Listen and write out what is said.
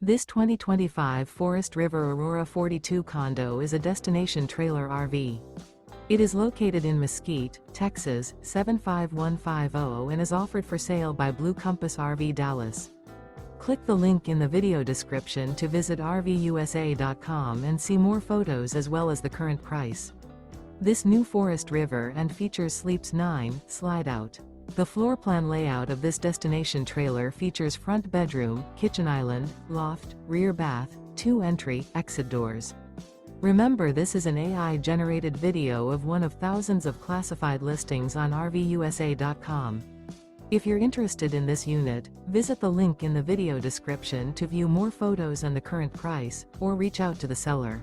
This 2025 Forest River Aurora 42 condo is a destination trailer RV. It is located in Mesquite, Texas, 75150 and is offered for sale by Blue Compass RV Dallas. Click the link in the video description to visit RVUSA.com and see more photos as well as the current price. This new Forest River and features Sleeps 9, Slideout. The floor plan layout of this destination trailer features front bedroom, kitchen island, loft, rear bath, 2 entry/exit doors. Remember, this is an AI-generated video of one of thousands of classified listings on RVUSA.com. If you're interested in this unit, visit the link in the video description to view more photos and the current price, or reach out to the seller.